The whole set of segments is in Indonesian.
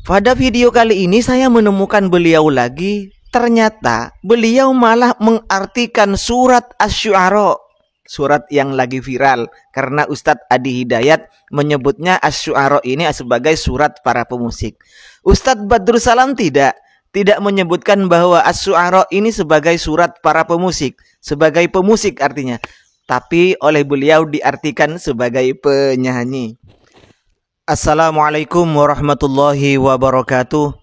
Pada video kali ini saya menemukan beliau lagi. Ternyata beliau malah mengartikan surat Asy-Syu'ara, surat yang lagi viral, karena Ustadz Adi Hidayat menyebutnya Asy-Syu'ara ini sebagai surat para pemusik. Ustadz Badrus Salam tidak menyebutkan bahwa Asy-Syu'ara ini sebagai surat para pemusik, sebagai pemusik artinya, tapi oleh beliau diartikan sebagai penyanyi. Assalamualaikum warahmatullahi wabarakatuh.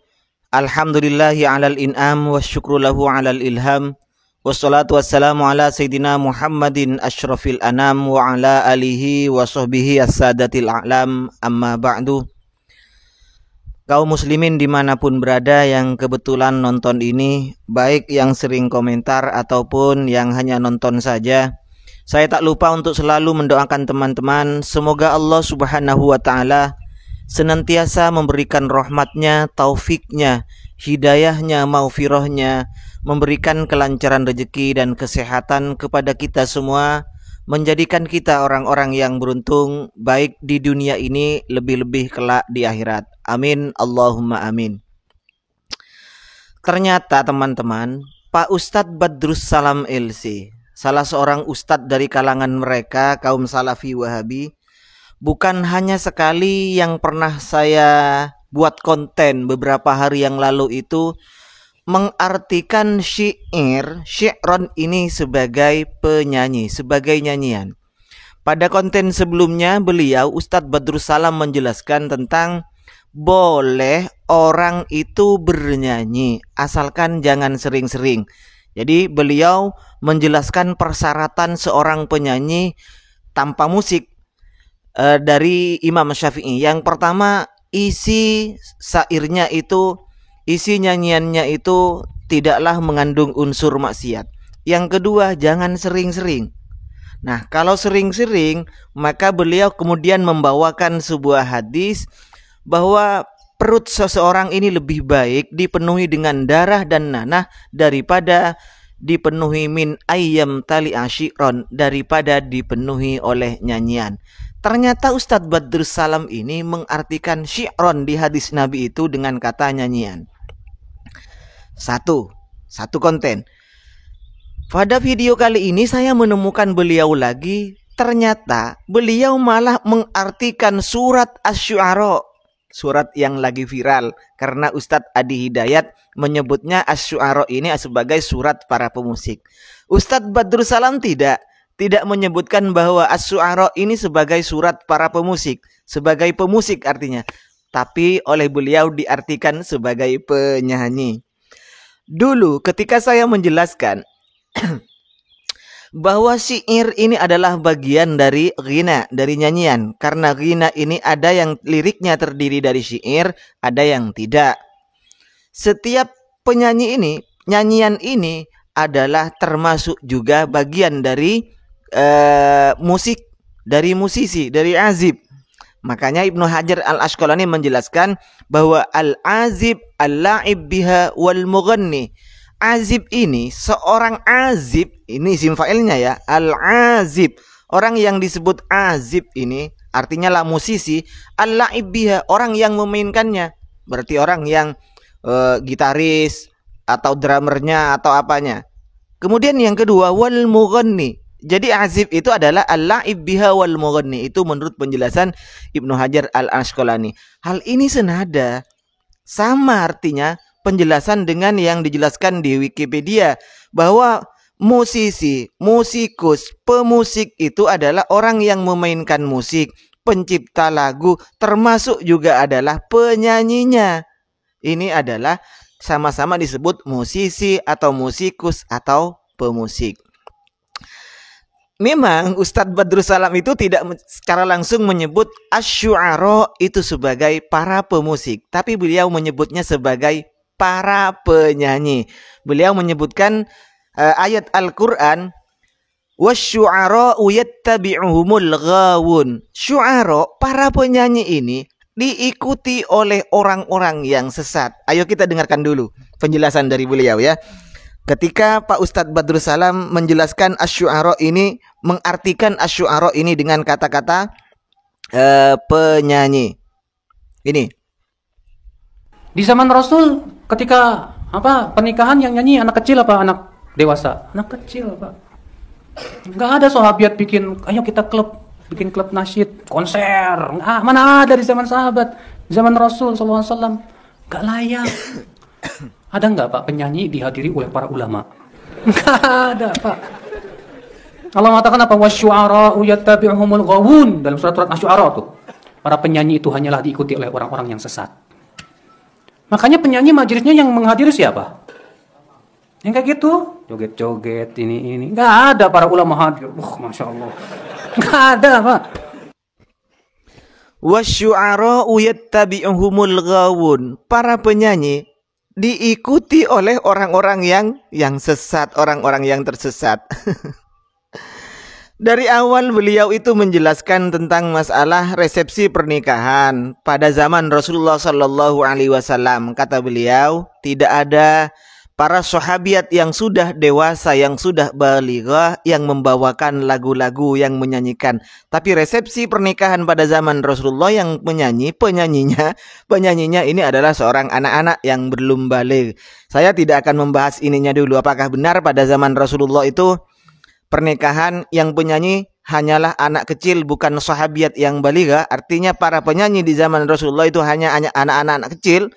Alhamdulillahi alal in'am wa syukru lahu alal ilham. Wassalatu wassalamu ala sayyidina Muhammadin asyrafil anam wa ala alihi wa sahbihi as-sadatil a'lam, amma ba'du. Kaum muslimin dimanapun berada yang kebetulan nonton ini, baik yang sering komentar ataupun yang hanya nonton saja, saya tak lupa untuk selalu mendoakan teman-teman, semoga Allah subhanahu wa ta'ala senantiasa memberikan rahmatnya, taufiknya, hidayahnya, maufirahnya, memberikan kelancaran rezeki dan kesehatan kepada kita semua, menjadikan kita orang-orang yang beruntung, baik di dunia ini, lebih-lebih kelak di akhirat. Amin, Allahumma amin. Ternyata teman-teman, Pak Ustadz Badrus Salam LC, salah seorang ustadz dari kalangan mereka, kaum Salafi Wahabi, bukan hanya sekali yang pernah saya buat konten beberapa hari yang lalu itu mengartikan syi'ron ini sebagai penyanyi, sebagai nyanyian. Pada konten sebelumnya beliau Ustadz Badrus Salam menjelaskan tentang boleh orang itu bernyanyi asalkan jangan sering-sering. Jadi beliau menjelaskan persyaratan seorang penyanyi tanpa musik dari Imam Syafi'i. Yang pertama, isi syairnya itu, isi nyanyiannya itu tidaklah mengandung unsur maksiat. Yang kedua, jangan sering-sering. Nah, kalau sering-sering, maka beliau kemudian membawakan sebuah hadis bahwa perut seseorang ini lebih baik dipenuhi dengan darah dan nanah daripada dipenuhi min ayyam tali asyiron, daripada dipenuhi oleh nyanyian. Ternyata Ustadz Badrus Salam ini mengartikan syi'ron di hadis Nabi itu dengan kata nyanyian. Satu konten. Pada video kali ini saya menemukan beliau lagi. Ternyata beliau malah mengartikan surat Asy-Syu'ara, surat yang lagi viral, karena Ustadz Adi Hidayat menyebutnya Asy-Syu'ara ini sebagai surat para pemusik. Ustadz Badrus Salam tidak menyebutkan bahwa Asy-Syu'ara ini sebagai surat para pemusik, sebagai pemusik artinya, tapi oleh beliau diartikan sebagai penyanyi. Dulu ketika saya menjelaskan bahwa syair ini adalah bagian dari ghina, dari nyanyian, karena ghina ini ada yang liriknya terdiri dari syair, ada yang tidak. Setiap penyanyi ini, nyanyian ini adalah termasuk juga bagian dari musik, dari musisi, dari azib. Makanya Ibnu Hajar al-Asqalani menjelaskan bahwa al-azib al-la'ib biha wal mughanni. Azib ini, seorang azib, ini isim fa'ilnya ya, al-azib. Orang yang disebut azib ini artinya lah musisi, al-la'ib biha, orang yang memainkannya. Berarti orang yang gitaris atau drummernya atau apanya. Kemudian yang kedua, wal mughanni. Jadi azib itu adalah al-la'ib biha wal mughanni. Itu menurut penjelasan Ibnu Hajar al-Asqalani. Hal ini senada, sama artinya penjelasan dengan yang dijelaskan di Wikipedia, bahwa musisi, musikus, pemusik itu adalah orang yang memainkan musik, pencipta lagu, termasuk juga adalah penyanyinya. Ini adalah sama-sama disebut musisi atau musikus atau pemusik. Memang Ustadz Badrus Salam itu tidak secara langsung menyebut Asy-Syu'ara itu sebagai para pemusik, tapi beliau menyebutnya sebagai para penyanyi. Beliau menyebutkan ayat Al-Quran, wasyu'ara'u yattabi'uhumul ghawun. Syu'ara, para penyanyi ini diikuti oleh orang-orang yang sesat. Ayo kita dengarkan dulu penjelasan dari beliau ya. Ketika Pak Ustadz Badrus Salam menjelaskan Asy-Syu'ara ini, mengartikan Asy-Syu'ara ini dengan kata-kata penyanyi. Ini. Di zaman Rasul ketika pernikahan yang nyanyi anak kecil apa anak dewasa? Anak kecil, Pak. Nggak ada sahabat ayo kita bikin klub nasyid, konser. Mana ada di zaman sahabat, zaman Rasul SAW. Nggak layak. Ada nggak Pak penyanyi dihadiri oleh para ulama? Nggak ada Pak. Allah mengatakan apa? Wasyu'ara'u yattabi'uhumul ghawun, dalam surat Asy-Syu'ara tuh. Para penyanyi itu hanyalah diikuti oleh orang-orang yang sesat. Makanya penyanyi majelisnya yang menghadiri siapa? Yang kayak gitu, joget-joget ini. Nggak ada para ulama hadir. Masya Allah. Nggak ada Pak. Wasyu'ara'u yattabi'uhumul ghawun. Para penyanyi diikuti oleh orang-orang yang sesat, orang-orang yang tersesat. Dari awal beliau itu menjelaskan tentang masalah resepsi pernikahan pada zaman Rasulullah Sallallahu Alaihi Wasallam. Kata beliau, tidak ada para sahabiat yang sudah dewasa, yang sudah balighah, yang membawakan lagu-lagu, yang menyanyikan. Tapi resepsi pernikahan pada zaman Rasulullah yang penyanyinya ini adalah seorang anak-anak yang belum baligh. Saya tidak akan membahas ininya dulu. Apakah benar pada zaman Rasulullah itu pernikahan yang penyanyi hanyalah anak kecil, bukan sahabiat yang balighah? Artinya para penyanyi di zaman Rasulullah itu hanya anak-anak kecil,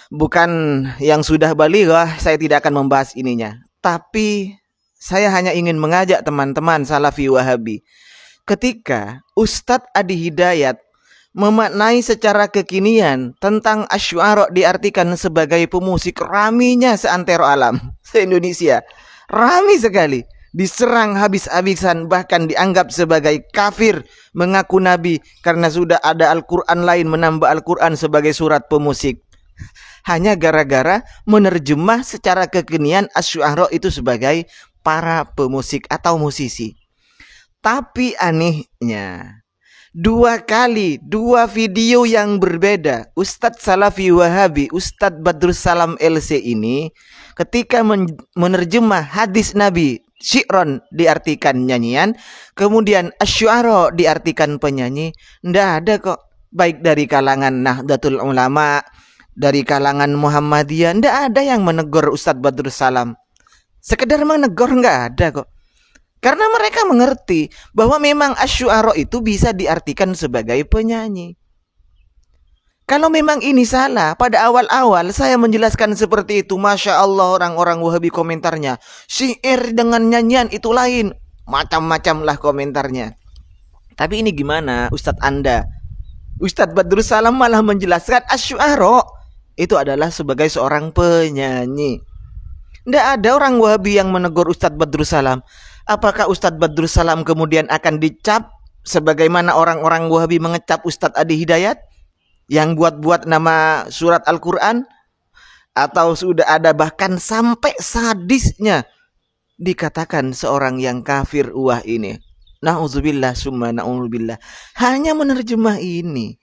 bukan yang sudah balighah. Saya tidak akan membahas ininya. Tapi saya hanya ingin mengajak teman-teman Salafi Wahabi. Ketika Ustadz Adi Hidayat memaknai secara kekinian tentang Asy-Syu'ara diartikan sebagai pemusik, raminya seantero alam, se-Indonesia. Rami sekali. Diserang habis-habisan, bahkan dianggap sebagai kafir, mengaku nabi karena sudah ada Al-Quran lain menambah Al-Quran sebagai surat pemusik. Hanya gara-gara menerjemah secara kekinian Asy-Syu'ara itu sebagai para pemusik atau musisi. Tapi anehnya, dua video yang berbeda Ustadz Salafi Wahabi, Ustadz Badrus Salam LC ini ketika menerjemah hadis Nabi, syi'ron diartikan nyanyian, kemudian Asy-Syu'ara diartikan penyanyi. Nggak ada kok, baik dari kalangan Nahdlatul Ulama, dari kalangan Muhammadiyah, nggak ada yang menegur Ustadz Badrus Salam. Sekedar menegur nggak ada kok. Karena mereka mengerti bahwa memang Asy-Syu'ara itu bisa diartikan sebagai penyanyi. Kalau memang ini salah, pada awal-awal saya menjelaskan seperti itu, Masya Allah, orang-orang Wahabi komentarnya, syair dengan nyanyian itu lain, macam-macam lah komentarnya. Tapi ini gimana Ustadz Anda? Ustadz Badrus Salam malah menjelaskan Asy-Syu'ara itu adalah sebagai seorang penyanyi. Tidak ada orang Wahabi yang menegur Ustadz Badrus Salam. Apakah Ustadz Badrus Salam kemudian akan dicap sebagaimana orang-orang Wahabi mengecap Ustadz Adi Hidayat yang buat-buat nama surat Al-Quran? Atau sudah ada bahkan sampai sadisnya dikatakan seorang yang kafir ini. Na'udzubillah summa na'udzubillah. Hanya menerjemah ini.